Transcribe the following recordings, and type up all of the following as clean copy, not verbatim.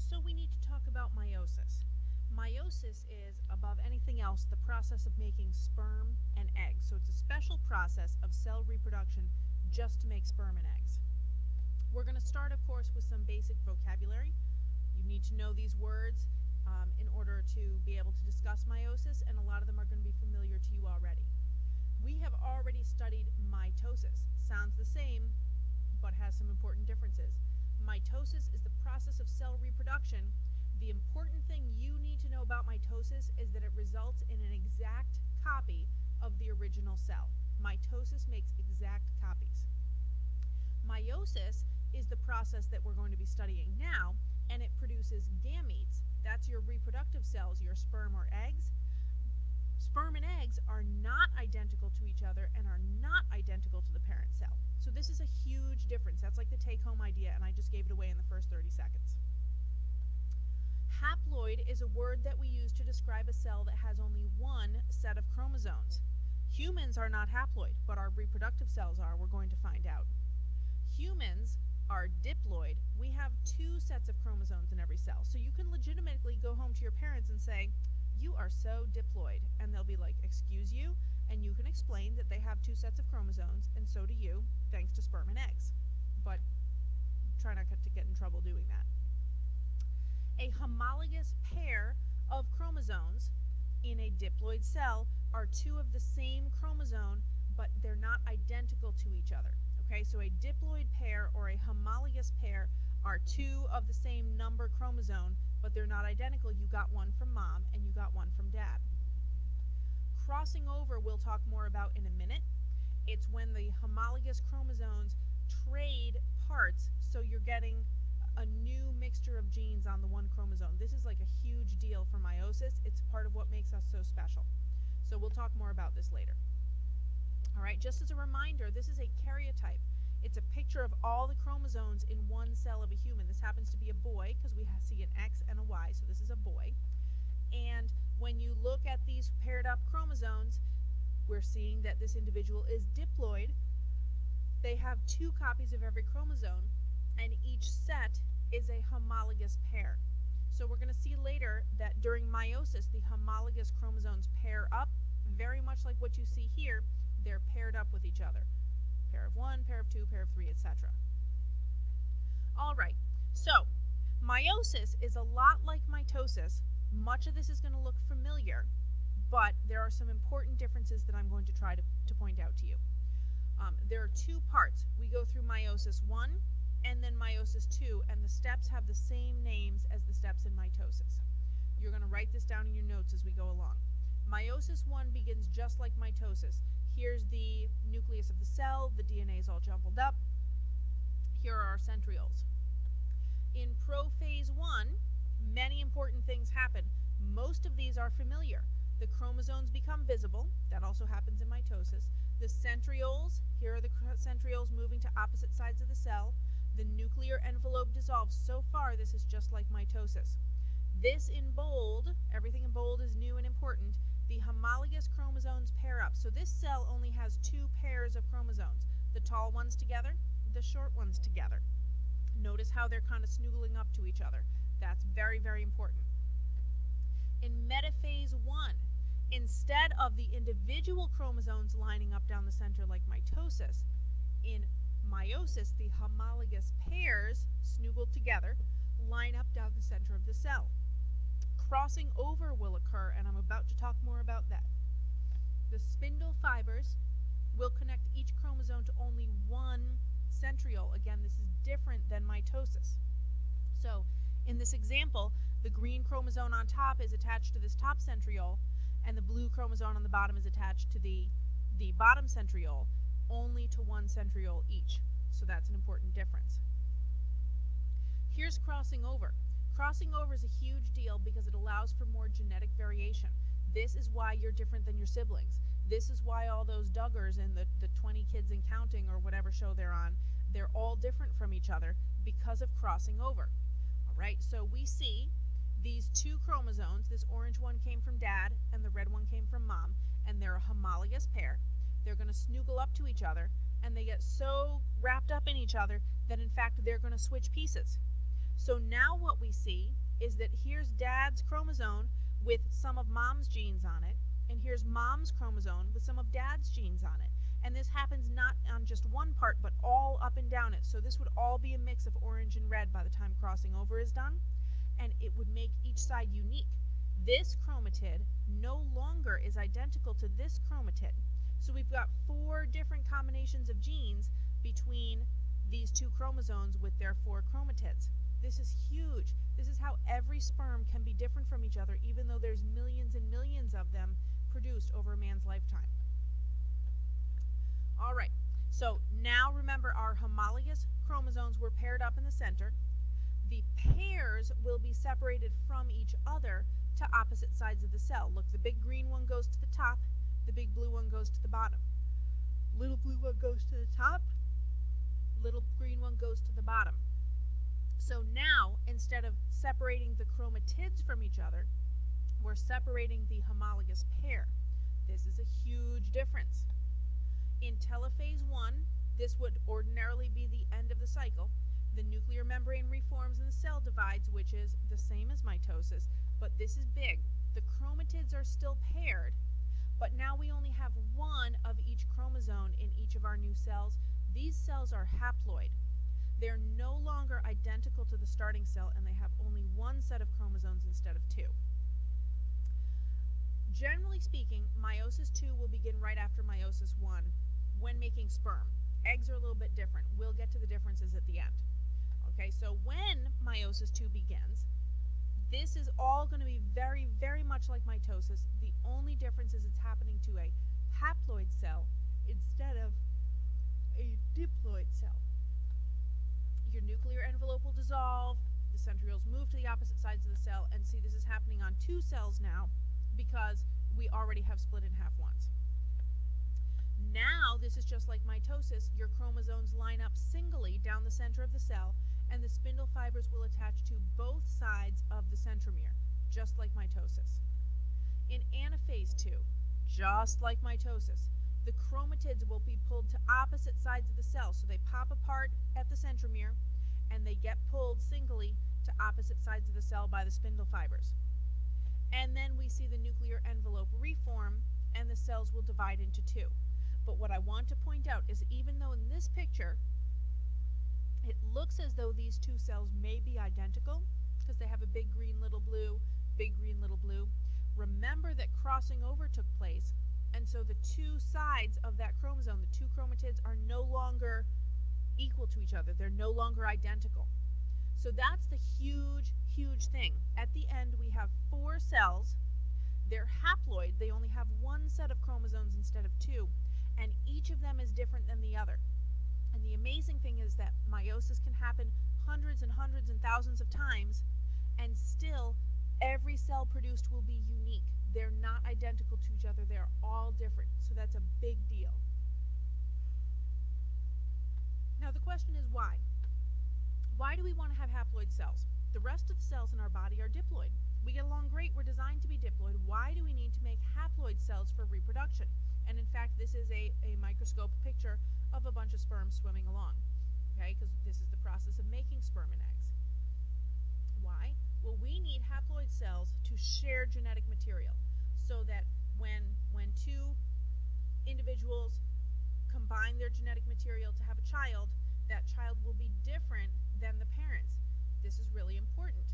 So we need to talk about meiosis. Meiosis is, above anything else, the process of making sperm and eggs. So it's a special process of cell reproduction just to make sperm and eggs. We're going to start, of course, with some basic vocabulary. You need to know these words in order to be able to discuss meiosis, and a lot of them are going to be familiar to you already. We have already studied mitosis. Sounds the same, but has some important differences. Mitosis is the process of cell reproduction. The important thing you need to know about mitosis is that it results in an exact copy of the original cell. Mitosis makes exact copies. Meiosis is the process that we're going to be studying now, and it produces gametes. That's your reproductive cells, your sperm or eggs. Sperm and eggs are not identical to each other and are not identical to the parent cell. So this is a huge difference. That's like the take-home idea, and I just gave it away in the first 30 seconds. Haploid is a word that we use to describe a cell that has only one set of chromosomes. Humans are not haploid, but our reproductive cells are. We're going to find out. Humans are diploid. We have two sets of chromosomes in every cell. So you can legitimately go home to your parents and say, "You are so diploid," and they'll be like, "Excuse you?" And you can explain that they have two sets of chromosomes, and so do you, thanks to sperm and eggs. But try not to get in trouble doing that. A homologous pair of chromosomes in a diploid cell are two of the same chromosome, but they're not identical to each other. Okay, so a diploid pair or a homologous pair are two of the same number chromosome, but they're not identical. You got one from mom and you got one from dad. Crossing over we'll talk more about in a minute. It's when the homologous chromosomes trade parts, so you're getting a new mixture of genes on the one chromosome. This is like a huge deal for meiosis. It's part of what makes us so special. So we'll talk more about this later. All right, just as a reminder, this is a karyotype. It's a picture of all the chromosomes in one cell of a human. This happens to be a boy because we see an X and a Y, so this is a boy. And when you look at these paired up chromosomes, we're seeing that this individual is diploid. They have two copies of every chromosome, and each set is a homologous pair. So we're going to see later that during meiosis, the homologous chromosomes pair up, very much like what you see here. They're paired up with each other. Pair of one, pair of two, pair of three, etc. All right, so meiosis is a lot like mitosis. Much of this is going to look familiar, but there are some important differences that I'm going to try to point out to you. There are two parts. We go through meiosis 1 and then meiosis 2, and the steps have the same names as the steps in mitosis. You're going to write this down in your notes as we go along. Meiosis 1 begins just like mitosis. Here's the nucleus of the cell. The DNA is all jumbled up. Here are our centrioles. In prophase 1, many important things happen. Most of these are familiar. The chromosomes become visible. That also happens in mitosis. The centrioles, here are the centrioles moving to opposite sides of the cell. The nuclear envelope dissolves. So far, this is just like mitosis. This in bold, everything in bold is new and important. The homologous chromosomes pair up. So this cell only has two pairs of chromosomes. The tall ones together, the short ones together. Notice how they're kind of snoogling up to each other. That's very, very important. In metaphase 1, instead of the individual chromosomes lining up down the center like mitosis, in meiosis, the homologous pairs, snuggled together, line up down the center of the cell. Crossing over will occur, and I'm about to talk more about that. The spindle fibers will connect each chromosome to only one centriole. Again, this is different than mitosis. So, in this example, the green chromosome on top is attached to this top centriole, and the blue chromosome on the bottom is attached to the bottom centriole, only to one centriole each. So that's an important difference. Here's crossing over. Crossing over is a huge deal because it allows for more genetic variation. This is why you're different than your siblings. This is why all those Duggars and the 20 Kids and Counting or whatever show they're on, they're all different from each other because of crossing over. All right, so we see these two chromosomes. This orange one came from dad and the red one came from mom, and they're a homologous pair. They're going to snuggle up to each other, and they get so wrapped up in each other that in fact they're going to switch pieces. So now what we see is that here's dad's chromosome with some of mom's genes on it, and here's mom's chromosome with some of dad's genes on it. And this happens not on just one part, but all up and down it. So this would all be a mix of orange and red by the time crossing over is done, and it would make each side unique. This chromatid no longer is identical to this chromatid. So we've got 4 different combinations of genes between these 2 chromosomes with their 4 chromatids. This is huge. This is how every sperm can be different from each other, even though there's millions and millions of them produced over a man's lifetime. All right, so now remember our homologous chromosomes were paired up in the center. The pairs will be separated from each other to opposite sides of the cell. Look, the big green one goes to the top, the big blue one goes to the bottom. Little blue one goes to the top, little green one goes to the bottom. So now, instead of separating the chromatids from each other, we're separating the homologous pair. This is a huge difference. In telophase 1, this would ordinarily be the end of the cycle. The nuclear membrane reforms and the cell divides, which is the same as mitosis, but this is big. The chromatids are still paired, but now we only have 1 of each chromosome in each of our new cells. These cells are haploid. They're no longer identical to the starting cell, and they have only 1 set of chromosomes instead of 2. Generally speaking, meiosis 2 will begin right after meiosis 1 when making sperm. Eggs are a little bit different. We'll get to the differences at the end. Okay, so when meiosis 2 begins, this is all going to be very, very much like mitosis. The only difference is it's happening to a haploid cell instead of a diploid cell. Your nuclear envelope will dissolve, the centrioles move to the opposite sides of the cell, and see, this is happening on 2 cells now because we already have split in half once. Now, this is just like mitosis. Your chromosomes line up singly down the center of the cell, and the spindle fibers will attach to both sides of the centromere, just like mitosis. In anaphase 2, just like mitosis, the chromatids will be pulled to opposite sides of the cell, so they pop apart at the centromere, and they get pulled singly to opposite sides of the cell by the spindle fibers. And then we see the nuclear envelope reform, and the cells will divide into 2. But what I want to point out is even though in this picture it looks as though these 2 cells may be identical, because they have a big green, little blue, big green, little blue, remember that crossing over took place, and so the 2 sides of that chromosome, the 2 chromatids, are no longer equal to each other. They're no longer identical. So that's the huge, huge thing. At the end, we have 4 cells. They're haploid. They only have 1 set of chromosomes instead of 2, and each of them is different than the other. And the amazing thing is that meiosis can happen hundreds and hundreds and thousands of times, and still every cell produced will be unique. They're not identical to each other. They're all different. So that's a big deal. Now the question is why? Why do we want to have haploid cells? The rest of the cells in our body are diploid. We get along great. We're designed to be diploid. Why do we need to make haploid cells for reproduction? And in fact, this is a microscope picture of a bunch of sperm swimming along, okay, because this is the process of making sperm and eggs. Why? Well, we need haploid cells to share genetic material so that when 2 individuals combine their genetic material to have a child, that child will be different than the parents. This is really important,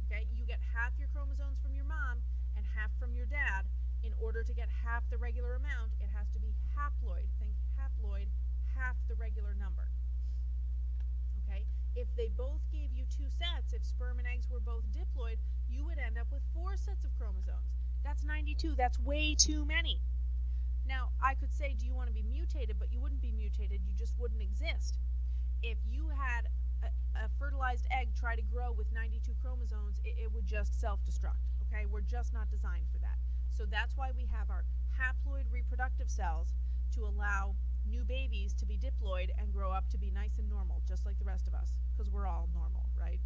okay? You get half your chromosomes from your mom and half from your dad. In order to get half the regular amount, it has to be haploid. Think haploid, half the regular number. Okay? If they both gave you 2 sets, if sperm and eggs were both diploid, you would end up with 4 sets of chromosomes. That's 92. That's way too many. Now, I could say, do you want to be mutated? But you wouldn't be mutated. You just wouldn't exist. If you had a fertilized egg try to grow with 92 chromosomes, it would just self-destruct. Okay? We're just not designed for that. So that's why we have our haploid reproductive cells to allow new babies to be diploid and grow up to be nice and normal, just like the rest of us, because we're all normal, right?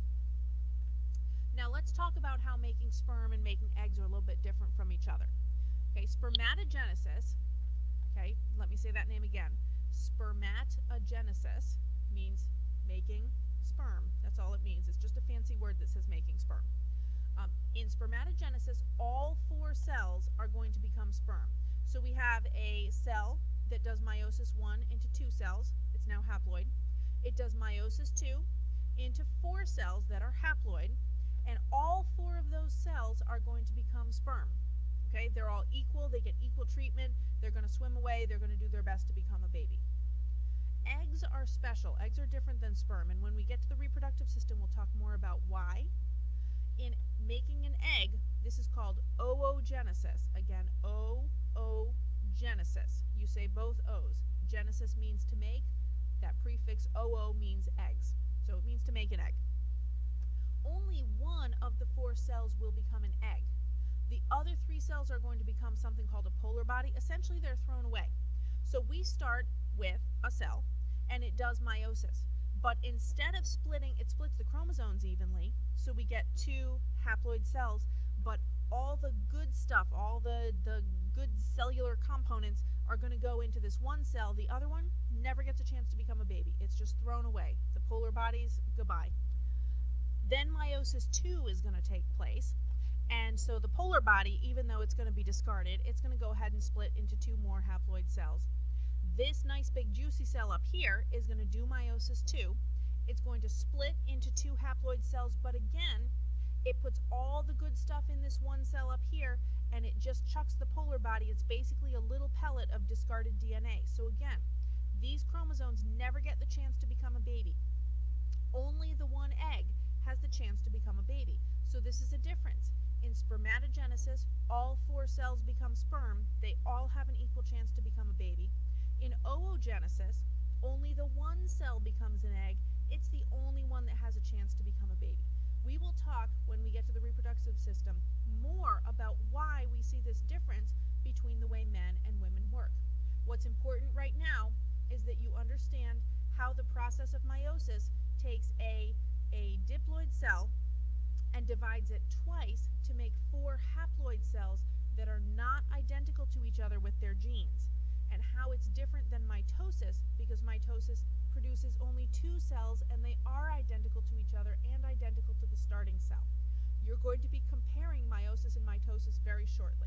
Now let's talk about how making sperm and making eggs are a little bit different from each other. Okay, spermatogenesis, okay, let me say that name again. Spermatogenesis means making sperm. That's all it means. It's just a fancy word that says making sperm. In spermatogenesis, all 4 cells are going to become sperm. So we have a cell that does meiosis 1 into 2 cells. It's now haploid. It does meiosis 2 into 4 cells that are haploid, and all 4 of those cells are going to become sperm. Okay, they're all equal, they get equal treatment, they're going to swim away, they're going to do their best to become a baby. Eggs are special. Eggs are different than sperm, and when we get to the reproductive system, we'll talk more about why. In making an egg, this is called oogenesis. Again, oogenesis. You say both O's. Genesis means to make. That prefix oo means eggs. So it means to make an egg. Only one of the 4 cells will become an egg. The other 3 cells are going to become something called a polar body. Essentially, they're thrown away. So we start with a cell, and it does meiosis. But instead of splitting, it splits the chromosomes evenly, so we get 2 haploid cells, but all the good stuff, all the good cellular components are going to go into this one cell. The other one never gets a chance to become a baby. It's just thrown away. The polar bodies, goodbye. Then meiosis 2 is going to take place, and so the polar body, even though it's going to be discarded, it's going to go ahead and split into 2 more haploid cells. This nice big juicy cell up here is going to do meiosis 2. It's going to split into 2 haploid cells, but again, it puts all the good stuff in this one cell up here, and it just chucks the polar body. It's basically a little pellet of discarded DNA. So again, these chromosomes never get the chance to become a baby. Only the one egg has the chance to become a baby. So this is a difference. In spermatogenesis, all 4 cells become sperm. They all have an equal chance to become a baby. In oogenesis, only the one cell becomes an egg. It's the only one that has a chance to become a baby. We will talk, when we get to the reproductive system, more about why we see this difference between the way men and women work. What's important right now is that you understand how the process of meiosis takes a diploid cell and divides it twice to make 4 haploid cells that are not identical to each other with their genes, and how it's different than mitosis, because mitosis produces only 2 cells and they are identical to each other and identical to the starting cell. You're going to be comparing meiosis and mitosis very shortly.